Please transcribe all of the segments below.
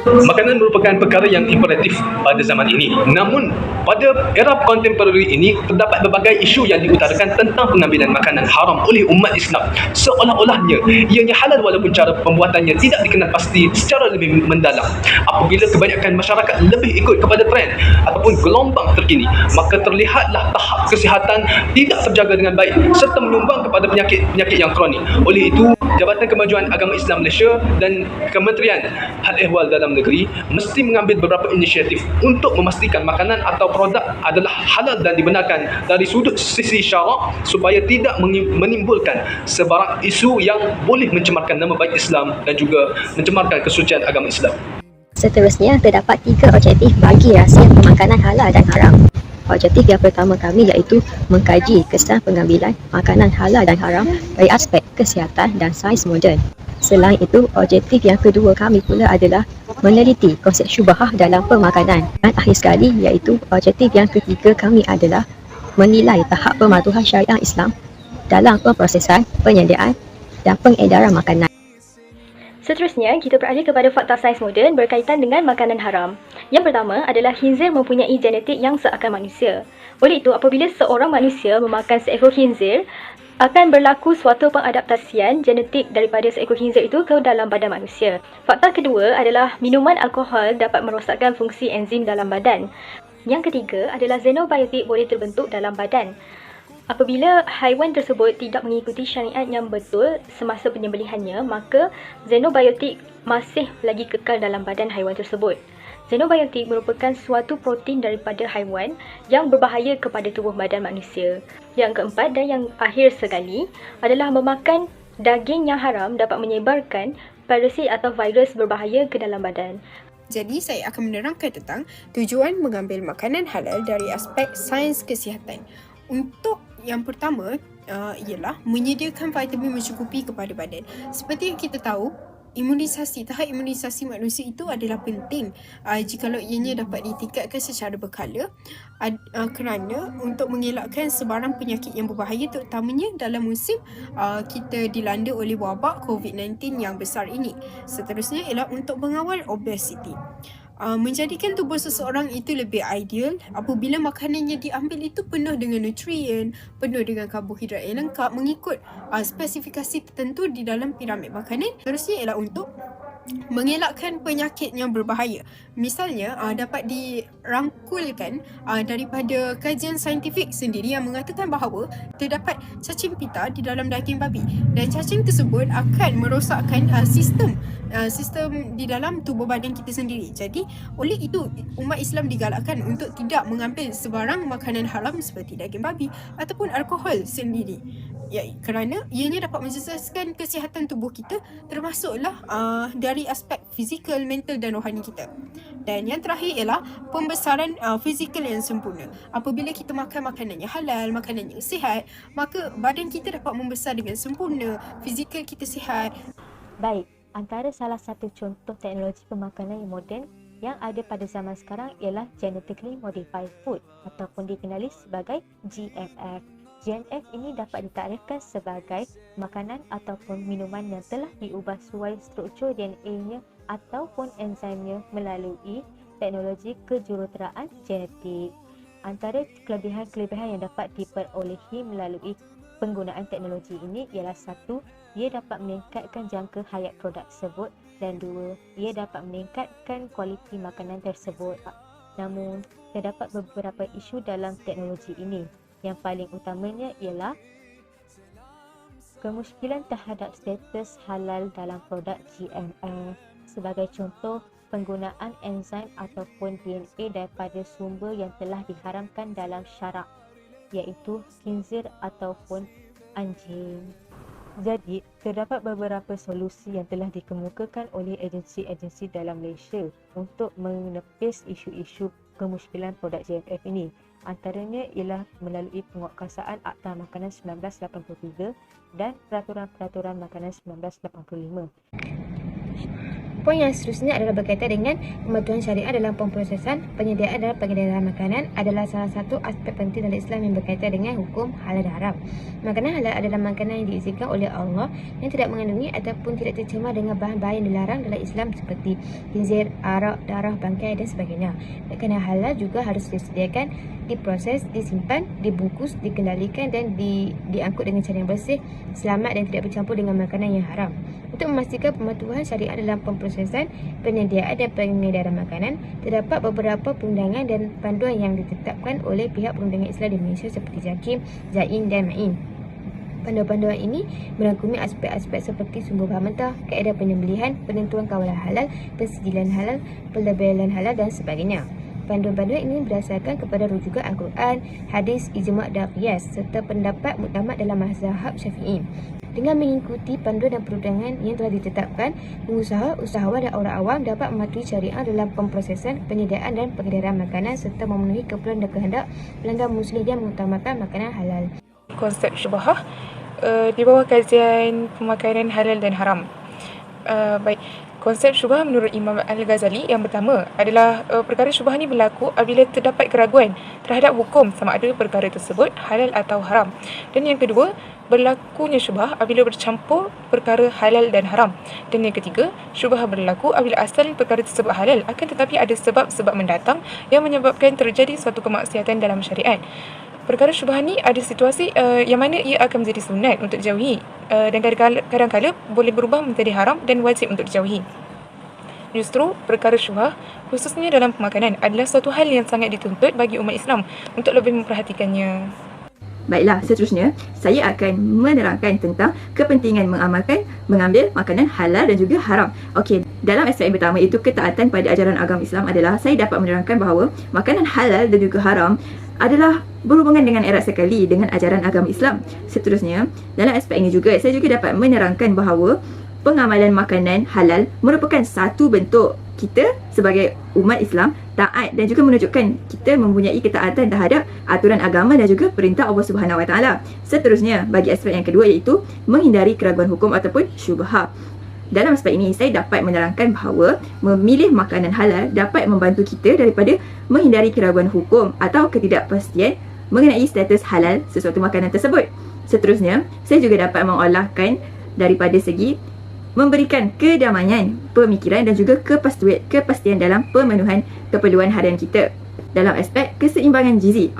Makanan merupakan perkara yang imperatif pada zaman ini. Namun, pada era kontemporari ini, terdapat berbagai isu yang diutarakan tentang pengambilan makanan haram oleh umat Islam. Seolah-olahnya, ianya halal walaupun cara pembuatannya tidak dikenal pasti secara lebih mendalam. Apabila kebanyakan masyarakat lebih ikut kepada trend ataupun gelombang terkini, maka terlihatlah tahap kesihatan tidak terjaga dengan baik serta menyumbang kepada penyakit-penyakit yang kronik. Oleh itu, Jabatan Kemajuan Agama Islam Malaysia dan Kementerian Hal Ehwal Dalam Negeri mesti mengambil beberapa inisiatif untuk memastikan makanan atau produk adalah halal dan dibenarkan dari sudut sisi syarak supaya tidak menimbulkan sebarang isu yang boleh mencemarkan nama baik Islam dan juga mencemarkan kesucian agama Islam. Seterusnya, terdapat 3 objektif bagi rahsia pemakanan halal dan haram. Objektif yang pertama kami iaitu mengkaji kesan pengambilan makanan halal dan haram dari aspek kesihatan dan sains moden. Selain itu, objektif yang kedua kami pula adalah meneliti konsep syubhah dalam pemakanan. Dan akhir sekali iaitu objektif yang ketiga kami adalah menilai tahap pematuhan syariah Islam dalam pemprosesan, penyediaan dan pengedaran makanan. Seterusnya, kita beralih kepada fakta sains moden berkaitan dengan makanan haram. Yang pertama adalah khinzir mempunyai genetik yang seakan manusia. Oleh itu, apabila seorang manusia memakan seekor khinzir, akan berlaku suatu pengadaptasian genetik daripada seekor khinzir itu ke dalam badan manusia. Fakta kedua adalah minuman alkohol dapat merosakkan fungsi enzim dalam badan. Yang ketiga adalah xenobiotik boleh terbentuk dalam badan. Apabila haiwan tersebut tidak mengikuti syariat yang betul semasa penyembelihannya, maka xenobiotik masih lagi kekal dalam badan haiwan tersebut. Xenobiotik merupakan suatu protein daripada haiwan yang berbahaya kepada tubuh badan manusia. Yang keempat dan yang akhir sekali adalah memakan daging yang haram dapat menyebarkan parasit atau virus berbahaya ke dalam badan. Jadi, saya akan menerangkan tentang tujuan mengambil makanan halal dari aspek sains kesihatan. Untuk yang pertama ialah menyediakan vitamin mencukupi kepada badan. Seperti yang kita tahu, tahap imunisasi manusia itu adalah penting jikalau ianya dapat ditingkatkan secara berkala kerana untuk mengelakkan sebarang penyakit yang berbahaya, terutamanya dalam musim kita dilanda oleh wabak COVID-19 yang besar ini. Seterusnya ialah untuk mengawal obesiti. Menjadikan tubuh seseorang itu lebih ideal apabila makanannya diambil itu penuh dengan nutrien, penuh dengan karbohidrat yang lengkap mengikut spesifikasi tertentu di dalam piramid makanan. Terusnya ialah untuk mengelakkan penyakit yang berbahaya. Misalnya dapat dirangkulkan daripada kajian saintifik sendiri yang mengatakan bahawa terdapat cacing pita di dalam daging babi dan cacing tersebut akan merosakkan sistem di dalam tubuh badan kita sendiri. Jadi oleh itu umat Islam digalakkan untuk tidak mengambil sebarang makanan haram seperti daging babi ataupun alkohol sendiri. Ya, kerana ianya dapat menjejaskan kesihatan tubuh kita, termasuklah dari aspek fizikal, mental dan rohani kita. Dan yang terakhir ialah pembesaran fizikal yang sempurna. Apabila kita makan makanan yang halal, makanan yang sihat, maka badan kita dapat membesar dengan sempurna, fizikal kita sihat. Baik, antara salah satu contoh teknologi pemakanan yang moden yang ada pada zaman sekarang ialah Genetically Modified Food ataupun dikenali sebagai GMF. GMF ini dapat ditakdirkan sebagai makanan ataupun minuman yang telah diubah sesuai struktur DNA-nya ataupun enzimnya melalui teknologi kejuruteraan genetik. Antara kelebihan-kelebihan yang dapat diperolehi melalui penggunaan teknologi ini ialah 1. Ia dapat meningkatkan jangka hayat produk tersebut dan 2. Ia dapat meningkatkan kualiti makanan tersebut. Namun, terdapat beberapa isu dalam teknologi ini. Yang paling utamanya ialah kemusykilan terhadap status halal dalam produk GMF. Sebagai contoh, penggunaan enzim ataupun DNA daripada sumber yang telah diharamkan dalam syarak, iaitu khinzir ataupun anjing. Jadi, terdapat beberapa solusi yang telah dikemukakan oleh agensi-agensi dalam Malaysia untuk menepis isu-isu kemusykilan produk GMF ini. Antaranya ialah melalui penguatkuasaan Akta Makanan 1983 dan Peraturan-Peraturan Makanan 1985. Poin yang seterusnya adalah berkaitan dengan pematuhan syariah dalam pemprosesan, penyediaan dan pengedaran makanan adalah salah satu aspek penting dalam Islam yang berkaitan dengan hukum halal dan haram. Makanan halal adalah makanan yang diizinkan oleh Allah yang tidak mengandungi ataupun tidak tercemar dengan bahan-bahan yang dilarang dalam Islam seperti khinzir, arak, darah, bangkai dan sebagainya. Makanan halal juga harus disediakan, diproses, disimpan, dibungkus, dikendalikan dan diangkut dengan cara yang bersih, selamat dan tidak bercampur dengan makanan yang haram. Untuk memastikan pematuhan syariah dalam pemprosesan, penyediaan dan pengedaran makanan, terdapat beberapa perundangan dan panduan yang ditetapkan oleh pihak perundangan Islam di Malaysia seperti JAKIM, ZAIN dan MAIN. Panduan-panduan ini merangkumi aspek-aspek seperti sumber bahan mentah, kaedah penyembelihan, penentuan kawalan halal, pensijilan halal, pelabelan halal dan sebagainya. Panduan-panduan ini berdasarkan kepada rujukan Al-Quran, hadis, ijma' dan qiyas serta pendapat muktamad dalam mazhab Syafi'i. Dengan mengikuti panduan dan perundangan yang telah ditetapkan, pengusaha, usahawan dan orang awam dapat mematuhi syariah dalam pemprosesan, penyediaan dan pengedaran makanan serta memenuhi keperluan dan kehendak pelanggan muslim yang mengutamakan makanan halal. Konsep syubhah di bawah kajian pemakanan halal dan haram. Baik, konsep syubhah menurut Imam Al-Ghazali yang pertama adalah perkara syubhah ni berlaku apabila terdapat keraguan terhadap hukum sama ada perkara tersebut halal atau haram. Dan yang kedua, berlakunya syubhah apabila bercampur perkara halal dan haram. Dan yang ketiga, syubhah berlaku apabila asal perkara tersebut halal akan tetapi ada sebab-sebab mendatang yang menyebabkan terjadi suatu kemaksiatan dalam syariat. Perkara syubhah ni ada situasi yang mana ia akan menjadi sunat untuk dijauhi dan kadang-kadang boleh berubah menjadi haram dan wajib untuk dijauhi. Justru perkara syubhah khususnya dalam pemakanan adalah suatu hal yang sangat dituntut bagi umat Islam untuk lebih memperhatikannya. Baiklah, seterusnya saya akan menerangkan tentang kepentingan mengambil makanan halal dan juga haram. Okey, dalam aspek yang pertama itu ketaatan pada ajaran agama Islam adalah saya dapat menerangkan bahawa makanan halal dan juga haram adalah berhubungan dengan erat sekali dengan ajaran agama Islam. Seterusnya, dalam aspek ini juga saya juga dapat menerangkan bahawa pengamalan makanan halal merupakan satu bentuk kita sebagai umat Islam taat dan juga menunjukkan kita mempunyai ketaatan terhadap aturan agama dan juga perintah Allah Subhanahu Wa Taala. Seterusnya, bagi aspek yang kedua iaitu menghindari keraguan hukum ataupun syubhah. Dalam aspek ini, saya dapat menerangkan bahawa memilih makanan halal dapat membantu kita daripada menghindari keraguan hukum atau ketidakpastian mengenai status halal sesuatu makanan tersebut. Seterusnya, saya juga dapat mengolahkan daripada segi memberikan kedamaian pemikiran dan juga kepastian dalam pemenuhan keperluan harian kita. Dalam aspek keseimbangan gizi,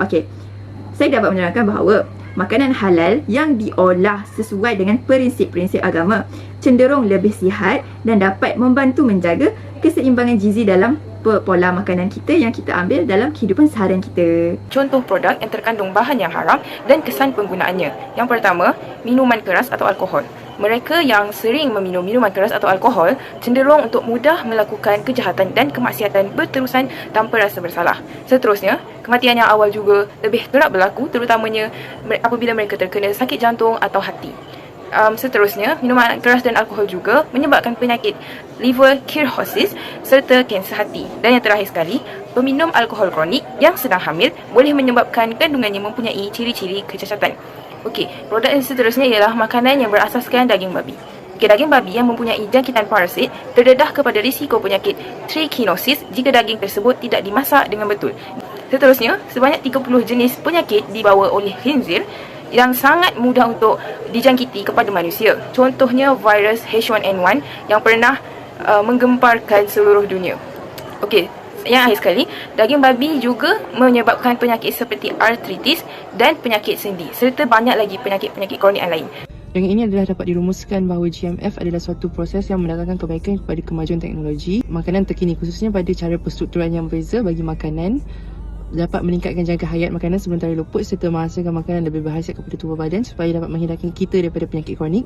saya dapat menerangkan bahawa makanan halal yang diolah sesuai dengan prinsip-prinsip agama cenderung lebih sihat dan dapat membantu menjaga keseimbangan gizi dalam pola makanan kita yang kita ambil dalam kehidupan seharian kita. Contoh produk yang terkandung bahan yang haram dan kesan penggunaannya. Yang pertama, minuman keras atau alkohol. Mereka yang sering meminum minuman keras atau alkohol cenderung untuk mudah melakukan kejahatan dan kemaksiatan berterusan tanpa rasa bersalah. Seterusnya, kematian yang awal juga lebih kerap berlaku terutamanya apabila mereka terkena sakit jantung atau hati. Seterusnya, minuman keras dan alkohol juga menyebabkan penyakit liver cirrhosis serta kanser hati. Dan yang terakhir sekali, peminum alkohol kronik yang sedang hamil boleh menyebabkan kandungannya mempunyai ciri-ciri kecacatan. Produk yang seterusnya ialah makanan yang berasaskan daging babi. Daging babi yang mempunyai jangkitan parasit terdedah kepada risiko penyakit trichinosis jika daging tersebut tidak dimasak dengan betul. Seterusnya, sebanyak 30 jenis penyakit dibawa oleh khinzir yang sangat mudah untuk dijangkiti kepada manusia. Contohnya virus H1N1 yang pernah menggemparkan seluruh dunia. Yang akhir sekali, daging babi juga menyebabkan penyakit seperti artritis dan penyakit sendi serta banyak lagi penyakit-penyakit kronik lain. Dengan ini adalah dapat dirumuskan bahawa GMF adalah suatu proses yang mendatangkan kebaikan kepada kemajuan teknologi makanan terkini, khususnya pada cara perstrukturan yang berbeza bagi makanan, dapat meningkatkan jangka hayat makanan sebelum tarikh luput serta menghasilkan makanan lebih berkhasiat kepada tubuh badan supaya dapat menghindarkan kita daripada penyakit kronik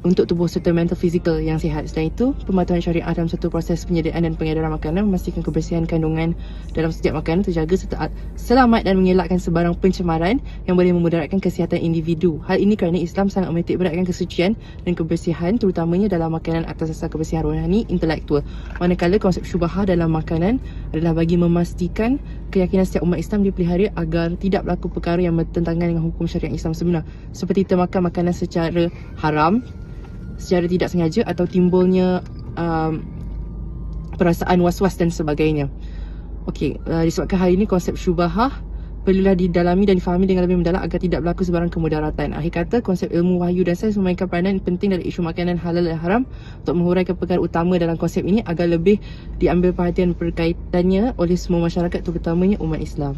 untuk tubuh serta mental fizikal yang sihat. Selain itu, pematuhan syariah dalam satu proses penyediaan dan pengedaran makanan memastikan kebersihan kandungan dalam setiap makanan terjaga serta selamat dan mengelakkan sebarang pencemaran yang boleh memudaratkan kesihatan individu. Hal ini kerana Islam sangat menitik beratkan kesucian dan kebersihan terutamanya dalam makanan atas dasar kebersihan rohani intelektual. Manakala konsep syubhah dalam makanan adalah bagi memastikan keyakinan setiap umat Islam dipelihara agar tidak berlaku perkara yang bertentangan dengan hukum syariat Islam sebenar, seperti termakan makanan secara haram, secara tidak sengaja atau timbulnya perasaan was-was dan sebagainya. Okey, disebabkan hari ini konsep syubahah perlulah didalami dan difahami dengan lebih mendalam agar tidak berlaku sebarang kemudaratan. Akhir kata, konsep ilmu wahyu dan sains memainkan peranan penting dalam isu makanan halal dan haram untuk menghuraikan perkara utama dalam konsep ini agar lebih diambil perhatian berkaitannya oleh semua masyarakat, terutamanya umat Islam.